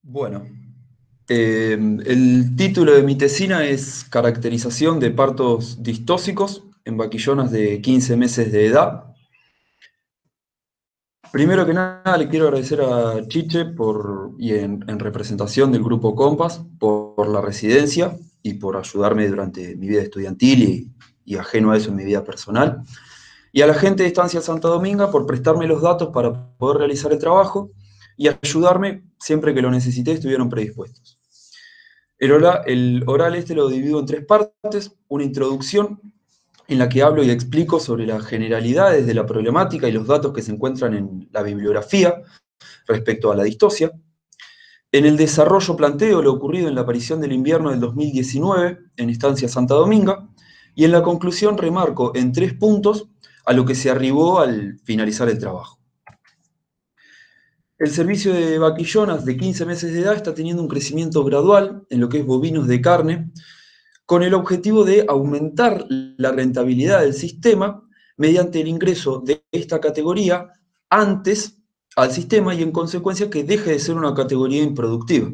Bueno, el título de mi tesina es Caracterización de partos distóxicos en vaquillonas de 15 meses de edad. Primero que nada, le quiero agradecer a Chiche en representación del Grupo Compass por la residencia y por ayudarme durante mi vida estudiantil y ajeno a eso en mi vida personal. Y a la gente de Estancia Santa Dominga por prestarme los datos para poder realizar el trabajo y ayudarme siempre que lo necesité, estuvieron predispuestos. El oral este lo divido en tres partes: una introducción en la que hablo y explico sobre las generalidades de la problemática y los datos que se encuentran en la bibliografía respecto a la distosia. En el desarrollo planteo lo ocurrido en la aparición del invierno del 2019 en Estancia Santa Dominga, y en la conclusión remarco en 3 puntos a lo que se arribó al finalizar el trabajo. El servicio de vaquillonas de 15 meses de edad está teniendo un crecimiento gradual en lo que es bovinos de carne, con el objetivo de aumentar la rentabilidad del sistema mediante el ingreso de esta categoría antes al sistema y en consecuencia que deje de ser una categoría improductiva.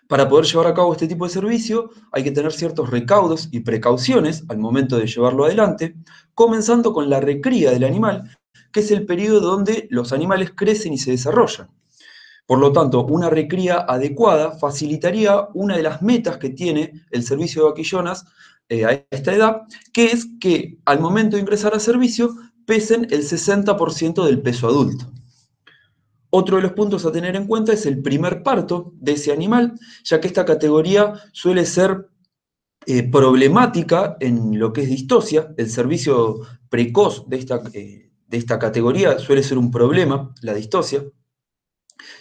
Para poder llevar a cabo este tipo de servicio hay que tener ciertos recaudos y precauciones al momento de llevarlo adelante, comenzando con la recría del animal, que es el periodo donde los animales crecen y se desarrollan. Por lo tanto, una recría adecuada facilitaría una de las metas que tiene el servicio de vaquillonas a esta edad, que es que al momento de ingresar al servicio pesen el 60% del peso adulto. Otro de los puntos a tener en cuenta es el primer parto de ese animal, ya que esta categoría suele ser problemática en lo que es distosia. El servicio precoz de esta categoría suele ser un problema, la distosia.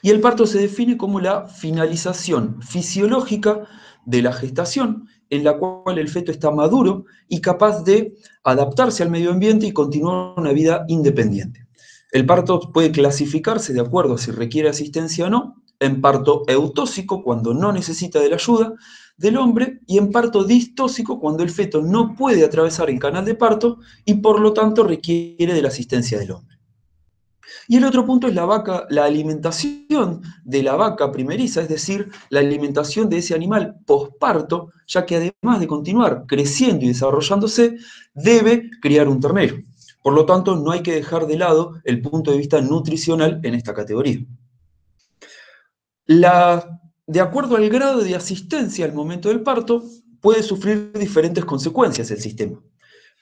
Y el parto se define como la finalización fisiológica de la gestación, en la cual el feto está maduro y capaz de adaptarse al medio ambiente y continuar una vida independiente. El parto puede clasificarse de acuerdo a si requiere asistencia o no, en parto eutóxico, cuando no necesita de la ayuda del hombre, y en parto distóxico, cuando el feto no puede atravesar el canal de parto y por lo tanto requiere de la asistencia del hombre. Y el otro punto es la alimentación de la vaca primeriza, es decir, la alimentación de ese animal posparto, ya que además de continuar creciendo y desarrollándose, debe criar un ternero. Por lo tanto, no hay que dejar de lado el punto de vista nutricional en esta categoría. De acuerdo al grado de asistencia al momento del parto, puede sufrir diferentes consecuencias el sistema.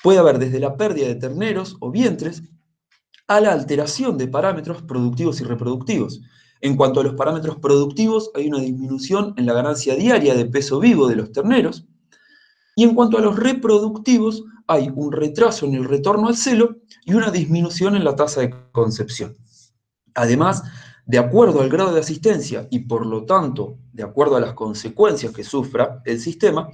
Puede haber desde la pérdida de terneros o vientres a la alteración de parámetros productivos y reproductivos. En cuanto a los parámetros productivos, hay una disminución en la ganancia diaria de peso vivo de los terneros, y en cuanto a los reproductivos, hay un retraso en el retorno al celo y una disminución en la tasa de concepción. Además, de acuerdo al grado de asistencia y por lo tanto, de acuerdo a las consecuencias que sufra el sistema,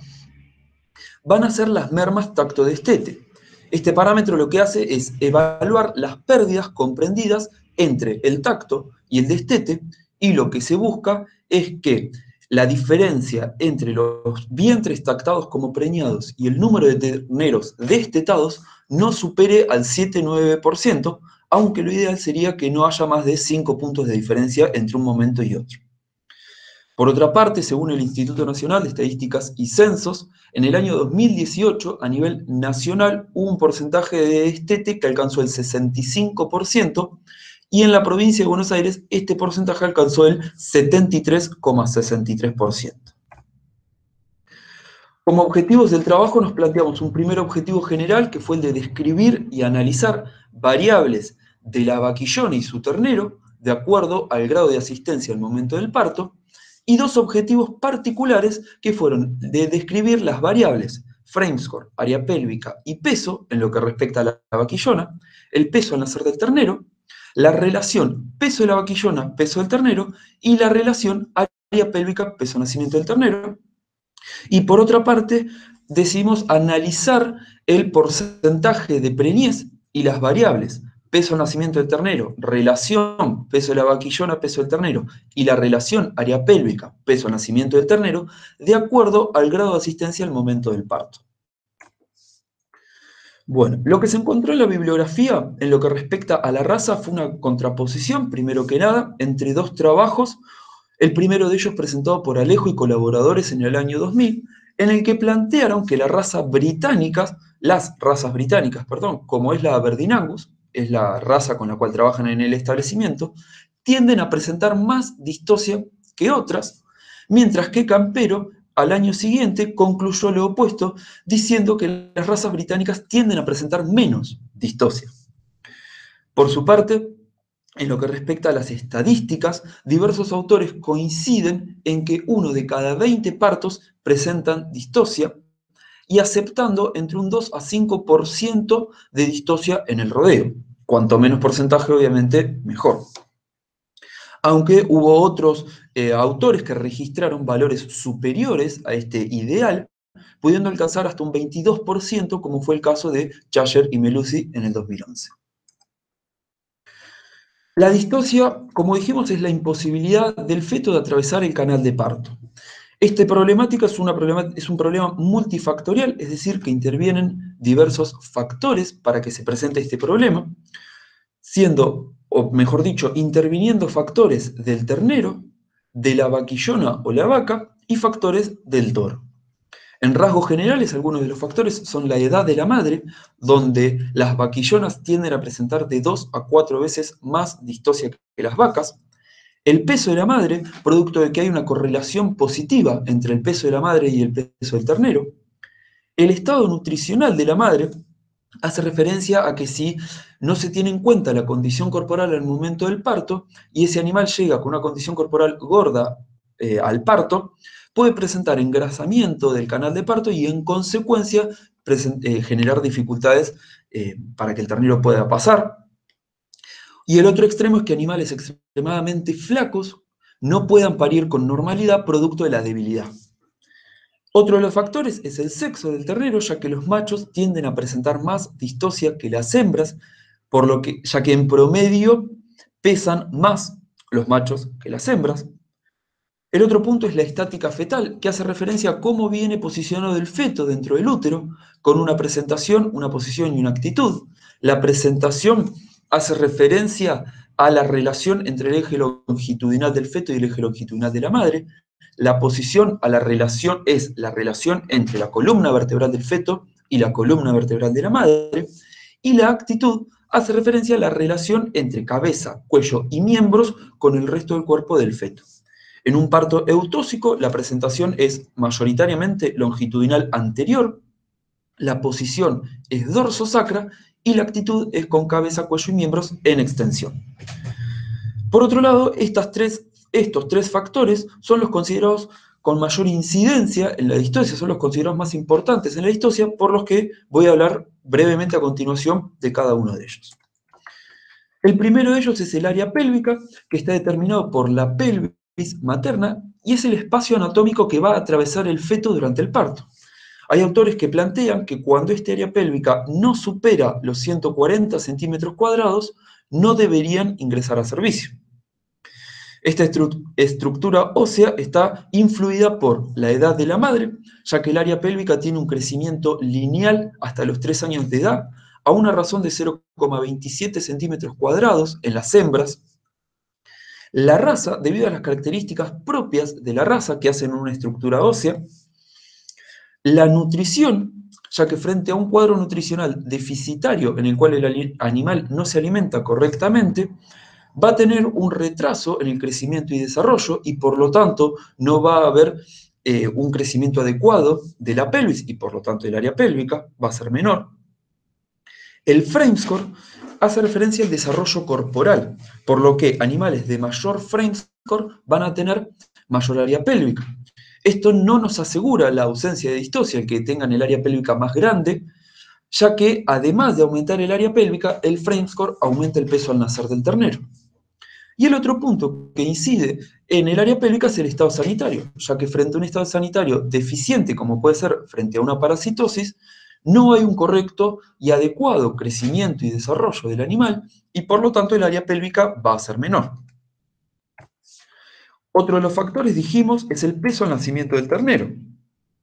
van a ser las mermas tacto-destete. Este parámetro lo que hace es evaluar las pérdidas comprendidas entre el tacto y el destete, y lo que se busca es que la diferencia entre los vientres tactados como preñados y el número de terneros destetados no supere al 7-9%, aunque lo ideal sería que no haya más de 5 puntos de diferencia entre un momento y otro. Por otra parte, según el Instituto Nacional de Estadísticas y Censos, en el año 2018, a nivel nacional, hubo un porcentaje de destete que alcanzó el 65%, y en la provincia de Buenos Aires este porcentaje alcanzó el 73,63%. Como objetivos del trabajo nos planteamos un primer objetivo general, que fue el de describir y analizar variables de la vaquillona y su ternero, de acuerdo al grado de asistencia al momento del parto, y 2 objetivos particulares, que fueron de describir las variables frame score, área pélvica y peso en lo que respecta a la vaquillona, el peso al nacer del ternero, la relación peso de la vaquillona, peso del ternero, y la relación área pélvica, peso nacimiento del ternero. Y por otra parte, decidimos analizar el porcentaje de preñez y las variables peso al nacimiento del ternero, relación peso de la vaquillona, peso del ternero, y la relación área pélvica, peso al nacimiento del ternero, de acuerdo al grado de asistencia al momento del parto. Bueno, lo que se encontró en la bibliografía en lo que respecta a la raza fue una contraposición, primero que nada, entre 2 trabajos El primero de ellos presentado por Alejo y colaboradores en el año 2000, en el que plantearon que las razas británicas, como es la Aberdeen Angus, es la raza con la cual trabajan en el establecimiento, tienden a presentar más distocia que otras, mientras que Campero al año siguiente concluyó lo opuesto, diciendo que las razas británicas tienden a presentar menos distocia. Por su parte, en lo que respecta a las estadísticas, diversos autores coinciden en que 1 de cada 20 partos presentan distocia y aceptando entre un 2 a 5% de distocia en el rodeo. Cuanto menos porcentaje, obviamente, mejor. Aunque hubo otros autores que registraron valores superiores a este ideal, pudiendo alcanzar hasta un 22%, como fue el caso de Chasher y Melusi en el 2011. La distocia, como dijimos, es la imposibilidad del feto de atravesar el canal de parto. Esta problemática es un problema multifactorial, es decir, que intervienen diversos factores para que se presente este problema, interviniendo factores del ternero, de la vaquillona o la vaca y factores del toro. En rasgos generales, algunos de los factores son la edad de la madre, donde las vaquillonas tienden a presentar de 2 a 4 veces más distocia que las vacas. El peso de la madre, producto de que hay una correlación positiva entre el peso de la madre y el peso del ternero. El estado nutricional de la madre hace referencia a que si no se tiene en cuenta la condición corporal al momento del parto y ese animal llega con una condición corporal gorda al parto, puede presentar engrasamiento del canal de parto y en consecuencia generar dificultades para que el ternero pueda pasar. Y el otro extremo es que animales extremadamente flacos no puedan parir con normalidad producto de la debilidad. Otro de los factores es el sexo del ternero, ya que los machos tienden a presentar más distocia que las hembras, ya que en promedio pesan más los machos que las hembras. El otro punto es la estática fetal, que hace referencia a cómo viene posicionado el feto dentro del útero, con una presentación, una posición y una actitud. La presentación hace referencia a la relación entre el eje longitudinal del feto y el eje longitudinal de la madre. La posición es la relación entre la columna vertebral del feto y la columna vertebral de la madre. Y la actitud hace referencia a la relación entre cabeza, cuello y miembros con el resto del cuerpo del feto. En un parto eutóxico, la presentación es mayoritariamente longitudinal anterior, la posición es dorsosacra y la actitud es con cabeza, cuello y miembros en extensión. Por otro lado, estos tres factores son los considerados con mayor incidencia en la distocia, son los considerados más importantes en la distocia, por los que voy a hablar brevemente a continuación de cada uno de ellos. El primero de ellos es el área pélvica, que está determinado por la pelvis materna y es el espacio anatómico que va a atravesar el feto durante el parto. Hay autores que plantean que cuando esta área pélvica no supera los 140 centímetros cuadrados, no deberían ingresar a servicio. Esta estructura ósea está influida por la edad de la madre, ya que el área pélvica tiene un crecimiento lineal hasta los 3 años de edad, a una razón de 0,27 centímetros cuadrados en las hembras. La raza, debido a las características propias de la raza que hacen una estructura ósea, la nutrición, ya que frente a un cuadro nutricional deficitario en el cual el animal no se alimenta correctamente, va a tener un retraso en el crecimiento y desarrollo y por lo tanto no va a haber un crecimiento adecuado de la pelvis y por lo tanto el área pélvica va a ser menor. El frame score hace referencia al desarrollo corporal, por lo que animales de mayor frame score van a tener mayor área pélvica. Esto no nos asegura la ausencia de distocia, el que tengan el área pélvica más grande, ya que además de aumentar el área pélvica, el frame score aumenta el peso al nacer del ternero. Y el otro punto que incide en el área pélvica es el estado sanitario, ya que frente a un estado sanitario deficiente, como puede ser frente a una parasitosis, no hay un correcto y adecuado crecimiento y desarrollo del animal, y por lo tanto el área pélvica va a ser menor. Otro de los factores, dijimos, es el peso al nacimiento del ternero.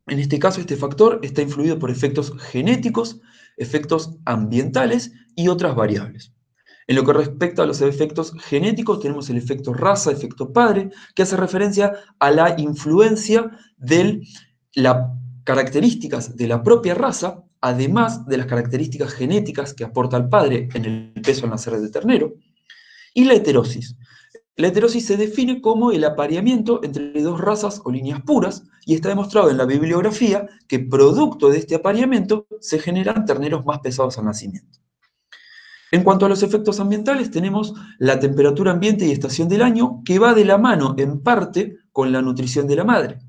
En este caso, este factor está influido por efectos genéticos, efectos ambientales y otras variables. En lo que respecta a los efectos genéticos, tenemos el efecto raza, efecto padre, que hace referencia a la influencia de las características de la propia raza, además de las características genéticas que aporta el padre en el peso al nacer del ternero. Y la heterosis. La heterosis se define como el apareamiento entre dos razas o líneas puras, y está demostrado en la bibliografía que producto de este apareamiento se generan terneros más pesados al nacimiento. En cuanto a los efectos ambientales, tenemos la temperatura ambiente y estación del año, que va de la mano en parte con la nutrición de la madre.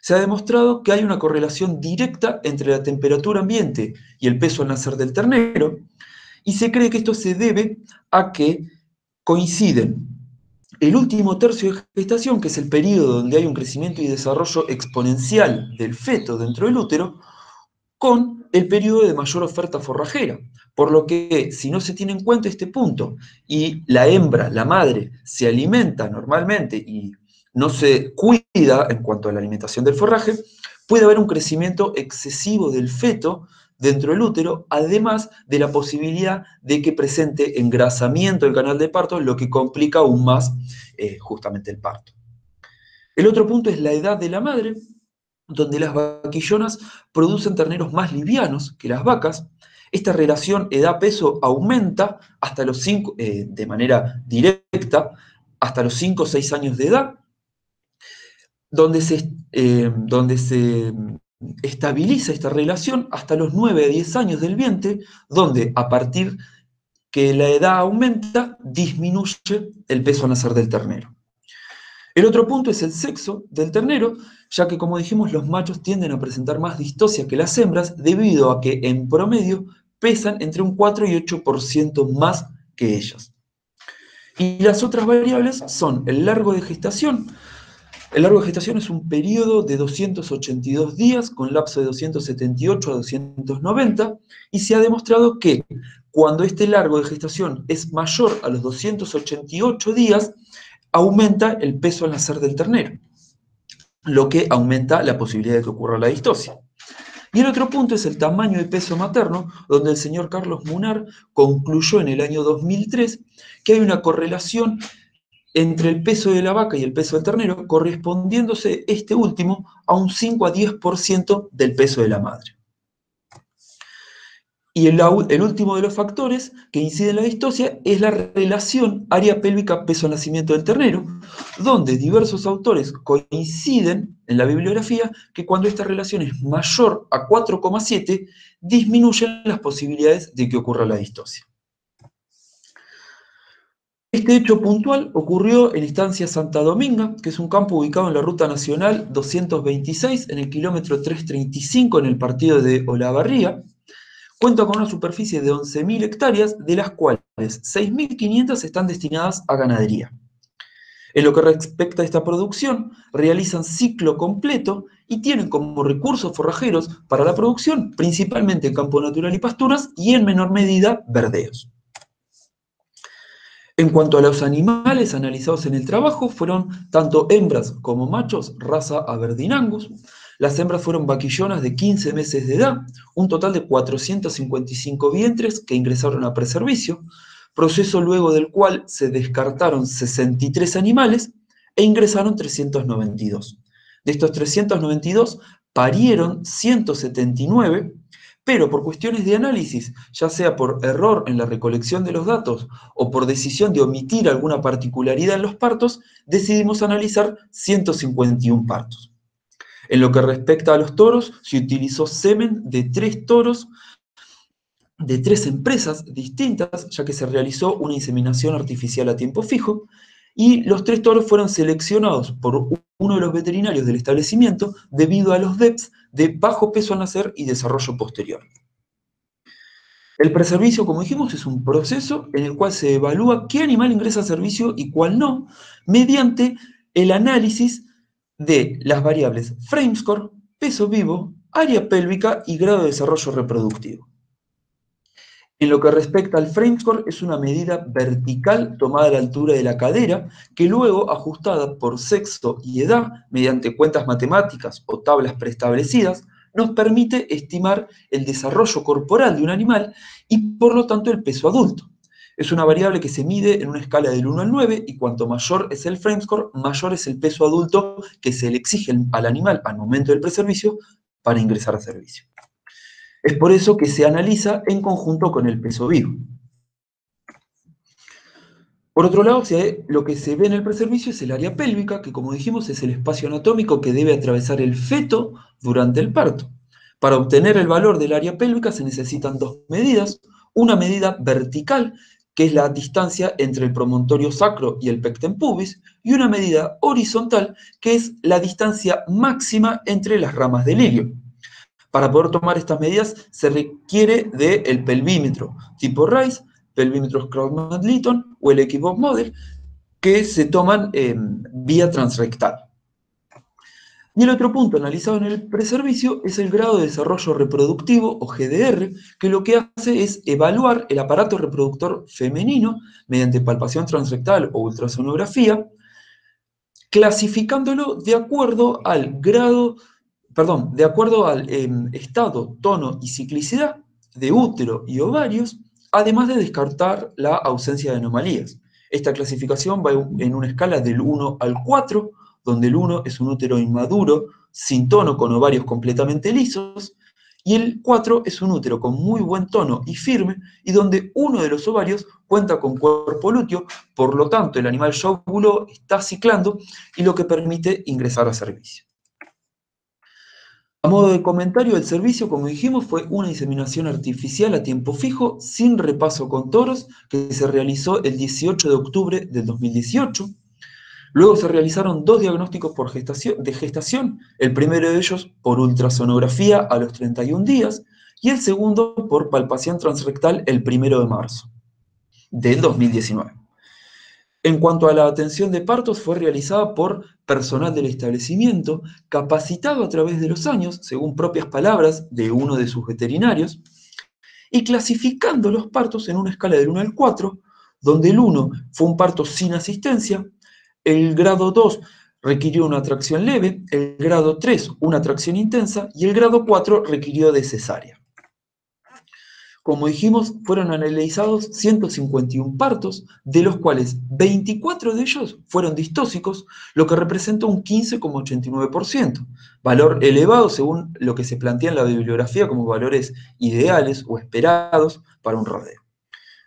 Se ha demostrado que hay una correlación directa entre la temperatura ambiente y el peso al nacer del ternero, y se cree que esto se debe a que coinciden el último tercio de gestación, que es el periodo donde hay un crecimiento y desarrollo exponencial del feto dentro del útero, con el periodo de mayor oferta forrajera. Por lo que, si no se tiene en cuenta este punto y la hembra, la madre, se alimenta normalmente y no se cuida en cuanto a la alimentación del forraje, puede haber un crecimiento excesivo del feto dentro del útero, además de la posibilidad de que presente engrasamiento del canal de parto, lo que complica aún más justamente el parto. El otro punto es la edad de la madre, donde las vaquillonas producen terneros más livianos que las vacas. Esta relación edad-peso aumenta hasta los 5, de manera directa, hasta los 5 o 6 años de edad, donde se estabiliza esta relación hasta los 9 a 10 años del vientre, donde a partir que la edad aumenta, disminuye el peso al nacer del ternero. El otro punto es el sexo del ternero, ya que, como dijimos, los machos tienden a presentar más distosia que las hembras, debido a que en promedio pesan entre un 4 y 8% más que ellas. Y las otras variables son el largo de gestación. El largo de gestación es un periodo de 282 días, con lapso de 278 a 290, y se ha demostrado que cuando este largo de gestación es mayor a los 288 días, aumenta el peso al nacer del ternero, lo que aumenta la posibilidad de que ocurra la distosia. Y el otro punto es el tamaño y peso materno, donde el señor Carlos Munar concluyó en el año 2003 que hay una correlación entre el peso de la vaca y el peso del ternero, correspondiéndose este último a un 5 a 10% del peso de la madre. Y el último de los factores que incide en la distosia es la relación área pélvica peso nacimiento del ternero, donde diversos autores coinciden en la bibliografía que cuando esta relación es mayor a 4,7, disminuyen las posibilidades de que ocurra la distosia. Este hecho puntual ocurrió en Estancia Santa Dominga, que es un campo ubicado en la Ruta Nacional 226, en el kilómetro 335, en el partido de Olavarría. Cuenta con una superficie de 11.000 hectáreas, de las cuales 6.500 están destinadas a ganadería. En lo que respecta a esta producción, realizan ciclo completo y tienen como recursos forrajeros para la producción principalmente campo natural y pasturas, y en menor medida verdeos. En cuanto a los animales analizados en el trabajo, fueron tanto hembras como machos, raza Aberdeen Angus. Las hembras fueron vaquillonas de 15 meses de edad, un total de 455 vientres que ingresaron a preservicio, proceso luego del cual se descartaron 63 animales e ingresaron 392. De estos 392, parieron 179, pero por cuestiones de análisis, ya sea por error en la recolección de los datos o por decisión de omitir alguna particularidad en los partos, decidimos analizar 151 partos. En lo que respecta a los toros, se utilizó semen de 3 toros de 3 empresas distintas, ya que se realizó una inseminación artificial a tiempo fijo, y los 3 toros fueron seleccionados por uno de los veterinarios del establecimiento debido a los DEPs de bajo peso al nacer y desarrollo posterior. El preservicio, como dijimos, es un proceso en el cual se evalúa qué animal ingresa a servicio y cuál no, mediante el análisis de las variables Framescore, peso vivo, área pélvica y grado de desarrollo reproductivo. En lo que respecta al Framescore, es una medida vertical tomada a la altura de la cadera, que luego, ajustada por sexo y edad, mediante cuentas matemáticas o tablas preestablecidas, nos permite estimar el desarrollo corporal de un animal y, por lo tanto, el peso adulto. Es una variable que se mide en una escala del 1 al 9 y cuanto mayor es el frame score, mayor es el peso adulto que se le exige al animal al momento del preservicio para ingresar a servicio. Es por eso que se analiza en conjunto con el peso vivo. Por otro lado, lo que se ve en el preservicio es el área pélvica, que como dijimos es el espacio anatómico que debe atravesar el feto durante el parto. Para obtener el valor del área pélvica se necesitan dos medidas, una medida vertical, que es la distancia entre el promontorio sacro y el pecten pubis, y una medida horizontal, que es la distancia máxima entre las ramas del ilio. Para poder tomar estas medidas se requiere del pelvímetro tipo Rice, pelvímetros Crautmann-Litton o el Equipov Model, que se toman vía transrectal. Y el otro punto analizado en el preservicio es el grado de desarrollo reproductivo, o GDR, que lo que hace es evaluar el aparato reproductor femenino mediante palpación transrectal o ultrasonografía, clasificándolo de acuerdo al estado, tono y ciclicidad de útero y ovarios, además de descartar la ausencia de anomalías. Esta clasificación va en una escala del 1 al 4, donde el 1 es un útero inmaduro, sin tono, con ovarios completamente lisos, y el 4 es un útero con muy buen tono y firme, y donde uno de los ovarios cuenta con cuerpo lúteo, por lo tanto el animal ya ovuló, está ciclando, y lo que permite ingresar a servicio. A modo de comentario, el servicio, como dijimos, fue una inseminación artificial a tiempo fijo, sin repaso con toros, que se realizó el 18 de octubre del 2018. Luego se realizaron dos diagnósticos de gestación, el primero de ellos por ultrasonografía a los 31 días y el segundo por palpación transrectal el 1 de marzo del 2019. En cuanto a la atención de partos, fue realizada por personal del establecimiento, capacitado a través de los años, según propias palabras de uno de sus veterinarios, y clasificando los partos en una escala del 1 al 4, donde el 1 fue un parto sin asistencia, el grado 2 requirió una tracción leve, el grado 3 una tracción intensa y el grado 4 requirió de cesárea. Como dijimos, fueron analizados 151 partos, de los cuales 24 de ellos fueron distóxicos, lo que representa un 15,89%, valor elevado según lo que se plantea en la bibliografía como valores ideales o esperados para un rodeo.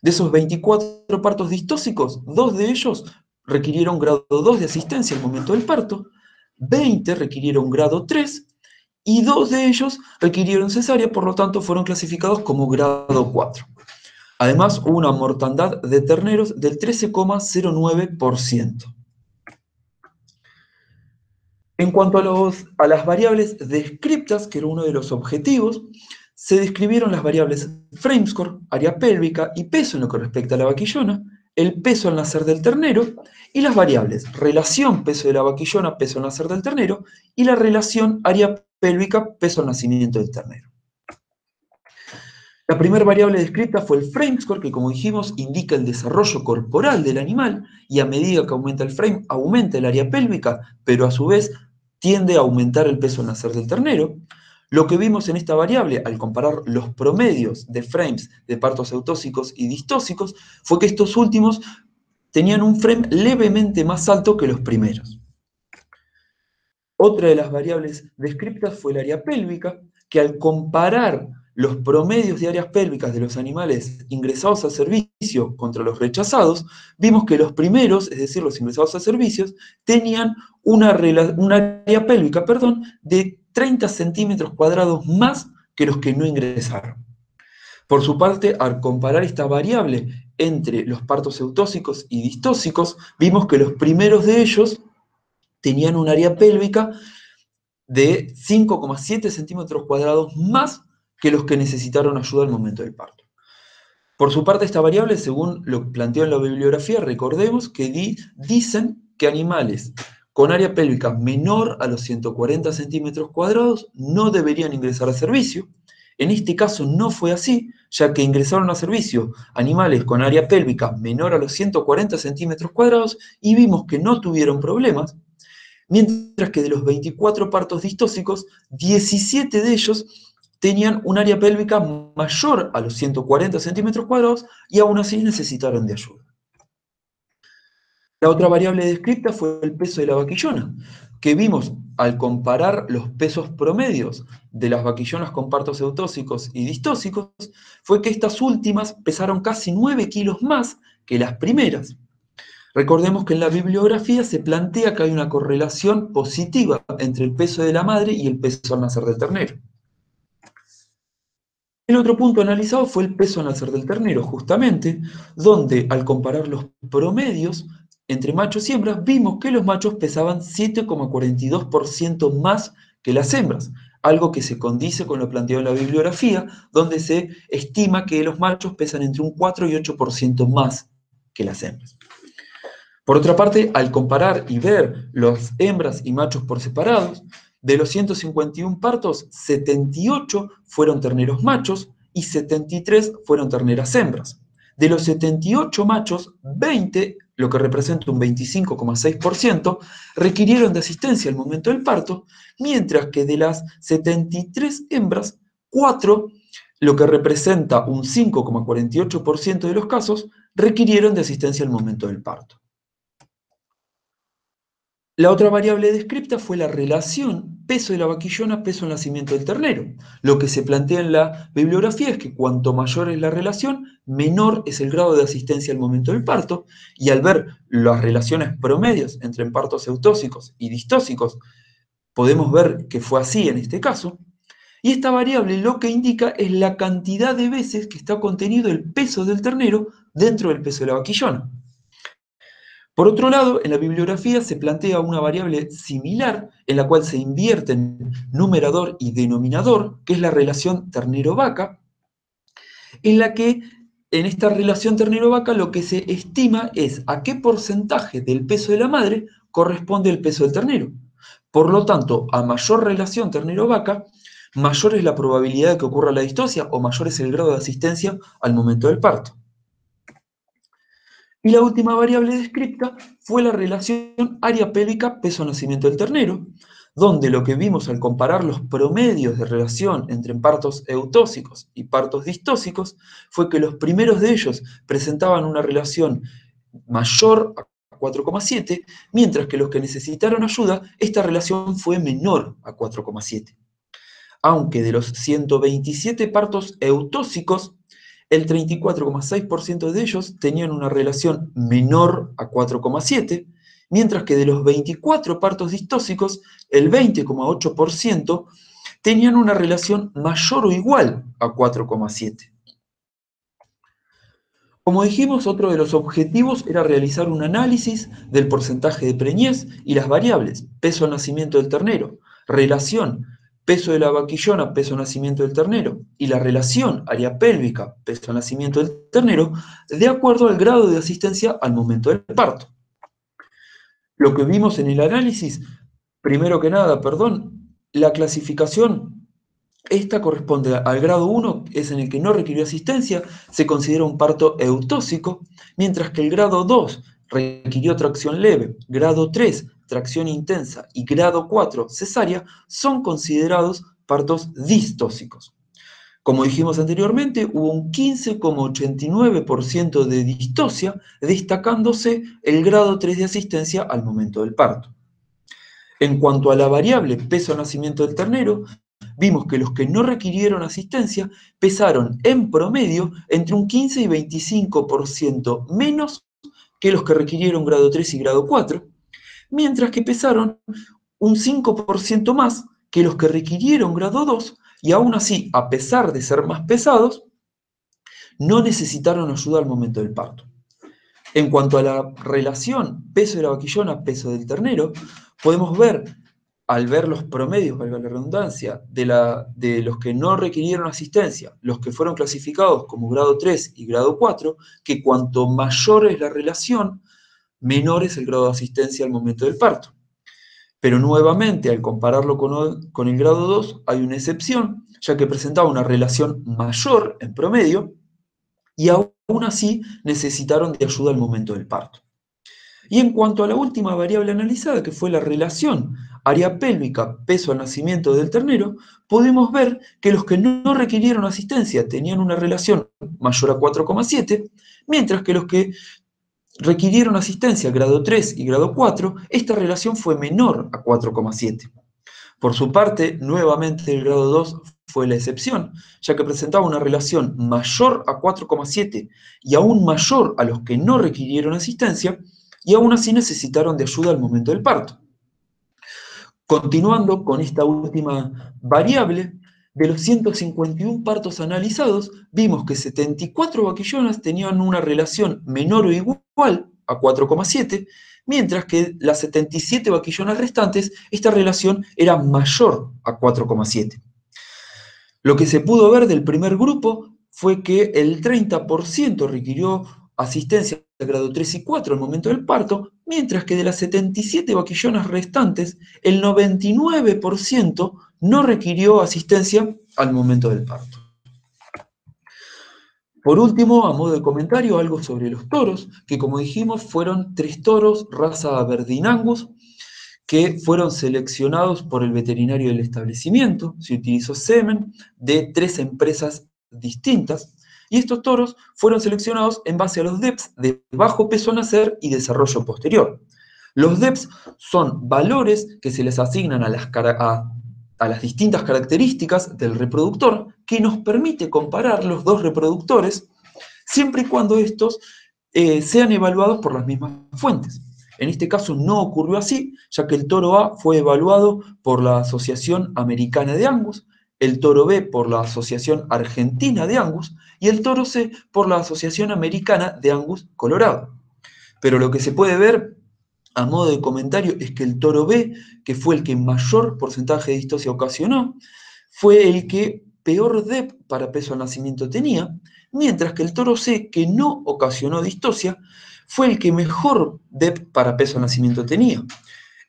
De esos 24 partos distóxicos, 2 de ellos requirieron grado 2 de asistencia al momento del parto, 20 requirieron grado 3 y 2 de ellos requirieron cesárea, por lo tanto fueron clasificados como grado 4. Además, hubo una mortandad de terneros del 13,09%. En cuanto a las variables descriptas, que era uno de los objetivos, se describieron las variables frame score, área pélvica y peso en lo que respecta a la vaquillona, el peso al nacer del ternero y las variables relación peso de la vaquillona, peso al nacer del ternero y la relación área pélvica, peso al nacimiento del ternero. La primera variable descrita fue el frame score, que como dijimos indica el desarrollo corporal del animal y a medida que aumenta el frame aumenta el área pélvica, pero a su vez tiende a aumentar el peso al nacer del ternero. Lo que vimos en esta variable, al comparar los promedios de frames de partos eutóxicos y distóxicos, fue que estos últimos tenían un frame levemente más alto que los primeros. Otra de las variables descriptas fue el área pélvica, que al comparar los promedios de áreas pélvicas de los animales ingresados a servicio contra los rechazados, vimos que los primeros, es decir, los ingresados a servicios, tenían una área pélvica, de 30 centímetros cuadrados más que los que no ingresaron. Por su parte, al comparar esta variable entre los partos eutóxicos y distóxicos, vimos que los primeros de ellos tenían un área pélvica de 5,7 centímetros cuadrados más que los que necesitaron ayuda al momento del parto. Por su parte, esta variable, según lo planteó en la bibliografía, recordemos que dicen que animales con área pélvica menor a los 140 centímetros cuadrados no deberían ingresar a servicio. En este caso no fue así, ya que ingresaron a servicio animales con área pélvica menor a los 140 centímetros cuadrados y vimos que no tuvieron problemas, mientras que de los 24 partos distóxicos, 17 de ellos tenían un área pélvica mayor a los 140 centímetros cuadrados y aún así necesitaron de ayuda. La otra variable descripta fue el peso de la vaquillona, que vimos al comparar los pesos promedios de las vaquillonas con partos eutóxicos y distóxicos, fue que estas últimas pesaron casi 9 kilos más que las primeras. Recordemos que en la bibliografía se plantea que hay una correlación positiva entre el peso de la madre y el peso al nacer del ternero. El otro punto analizado fue el peso al nacer del ternero, justamente, donde al comparar los promedios entre machos y hembras, vimos que los machos pesaban 7,42% más que las hembras, algo que se condice con lo planteado en la bibliografía, donde se estima que los machos pesan entre un 4 y 8% más que las hembras. Por otra parte, al comparar y ver las hembras y machos por separados, de los 151 partos, 78 fueron terneros machos y 73 fueron terneras hembras. De los 78 machos, 20, lo que representa un 25,6%, requirieron de asistencia al momento del parto, mientras que de las 73 hembras, 4, lo que representa un 5,48% de los casos, requirieron de asistencia al momento del parto. La otra variable descripta fue la relación peso de la vaquillona, peso al nacimiento del ternero. Lo que se plantea en la bibliografía es que cuanto mayor es la relación, menor es el grado de asistencia al momento del parto, y al ver las relaciones promedios entre partos eutóxicos y distóxicos, podemos ver que fue así en este caso, y esta variable lo que indica es la cantidad de veces que está contenido el peso del ternero dentro del peso de la vaquillona. Por otro lado, en la bibliografía se plantea una variable similar en la cual se invierten numerador y denominador, que es la relación ternero-vaca, en la que en esta relación ternero-vaca lo que se estima es a qué porcentaje del peso de la madre corresponde el peso del ternero. Por lo tanto, a mayor relación ternero-vaca, mayor es la probabilidad de que ocurra la distocia o mayor es el grado de asistencia al momento del parto. Y la última variable descripta fue la relación área pélvica peso nacimiento del ternero, donde lo que vimos al comparar los promedios de relación entre partos eutóxicos y partos distóxicos fue que los primeros de ellos presentaban una relación mayor a 4,7, mientras que los que necesitaron ayuda, esta relación fue menor a 4,7. Aunque de los 127 partos eutóxicos, el 34,6% de ellos tenían una relación menor a 4,7, mientras que de los 24 partos distóxicos, el 20,8% tenían una relación mayor o igual a 4,7. Como dijimos, otro de los objetivos era realizar un análisis del porcentaje de preñez y las variables, peso al nacimiento del ternero, relación peso de la vaquillona, peso al nacimiento del ternero, y la relación área pélvica, peso al nacimiento del ternero, de acuerdo al grado de asistencia al momento del parto. Lo que vimos en el análisis, primero que nada, la clasificación, esta corresponde al grado 1, es en el que no requirió asistencia, se considera un parto eutóxico, mientras que el grado 2 requirió tracción leve, grado 3 tracción intensa y grado 4 cesárea son considerados partos distóxicos. Como dijimos anteriormente, hubo un 15,89% de distocia, destacándose el grado 3 de asistencia al momento del parto. En cuanto a la variable peso al nacimiento del ternero, vimos que los que no requirieron asistencia pesaron en promedio entre un 15 y 25% menos que los que requirieron grado 3 y grado 4, mientras que pesaron un 5% más que los que requirieron grado 2, y aún así, a pesar de ser más pesados, no necesitaron ayuda al momento del parto. En cuanto a la relación peso de la vaquillona, peso del ternero, podemos ver, al ver los promedios, valga la redundancia, de los que no requirieron asistencia, los que fueron clasificados como grado 3 y grado 4, que cuanto mayor es la relación, menor es el grado de asistencia al momento del parto. Pero nuevamente, al compararlo con el grado 2, hay una excepción, ya que presentaba una relación mayor en promedio, y aún así necesitaron de ayuda al momento del parto. Y en cuanto a la última variable analizada, que fue la relación área pélvica, peso al nacimiento del ternero, podemos ver que los que no requirieron asistencia tenían una relación mayor a 4,7, mientras que los que requirieron asistencia grado 3 y grado 4, esta relación fue menor a 4,7. Por su parte, nuevamente el grado 2 fue la excepción, ya que presentaba una relación mayor a 4,7 y aún mayor a los que no requirieron asistencia, y aún así necesitaron de ayuda al momento del parto. Continuando con esta última variable, de los 151 partos analizados, vimos que 74 vaquillonas tenían una relación menor o igual a 4,7, mientras que las 77 vaquillonas restantes, esta relación era mayor a 4,7. Lo que se pudo ver del primer grupo fue que el 30% requirió asistencia de grado 3 y 4 al momento del parto, mientras que de las 77 vaquillonas restantes, el 99% no requirió asistencia al momento del parto. Por último, a modo de comentario, algo sobre los toros, que como dijimos fueron 3 toros raza Aberdeen Angus, que fueron seleccionados por el veterinario del establecimiento. Se utilizó semen de 3 empresas distintas, y estos toros fueron seleccionados en base a los DEPs de bajo peso al nacer y desarrollo posterior. Los DEPs son valores que se les asignan a las distintas características del reproductor, que nos permite comparar los dos reproductores siempre y cuando estos sean evaluados por las mismas fuentes. En este caso no ocurrió así, ya que el toro A fue evaluado por la Asociación Americana de Angus, el toro B por la Asociación Argentina de Angus y el toro C por la Asociación Americana de Angus Colorado. Pero lo que se puede ver a modo de comentario es que el toro B, que fue el que mayor porcentaje de distosia ocasionó, fue el que peor DEP para peso al nacimiento tenía, mientras que el toro C, que no ocasionó distosia, fue el que mejor DEP para peso al nacimiento tenía.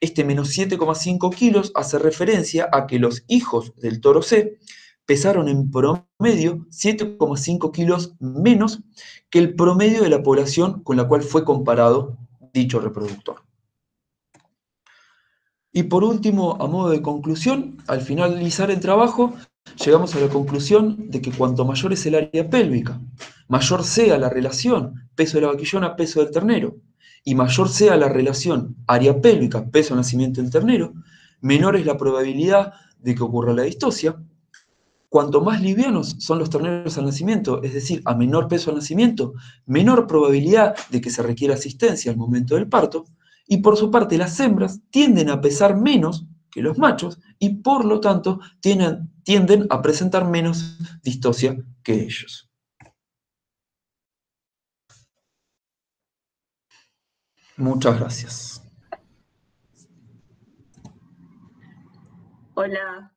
Este menos 7,5 kilos hace referencia a que los hijos del toro C pesaron en promedio 7,5 kilos menos que el promedio de la población con la cual fue comparado dicho reproductor. Y por último, a modo de conclusión, al finalizar el trabajo, llegamos a la conclusión de que cuanto mayor es el área pélvica, mayor sea la relación peso de la vaquillona, peso del ternero, y mayor sea la relación área pélvica, peso al nacimiento del ternero, menor es la probabilidad de que ocurra la distosia. Cuanto más livianos son los terneros al nacimiento, es decir, a menor peso al nacimiento, menor probabilidad de que se requiera asistencia al momento del parto, y por su parte las hembras tienden a pesar menos que los machos y por lo tanto tienden a presentar menos distosia que ellos. Muchas gracias. Hola,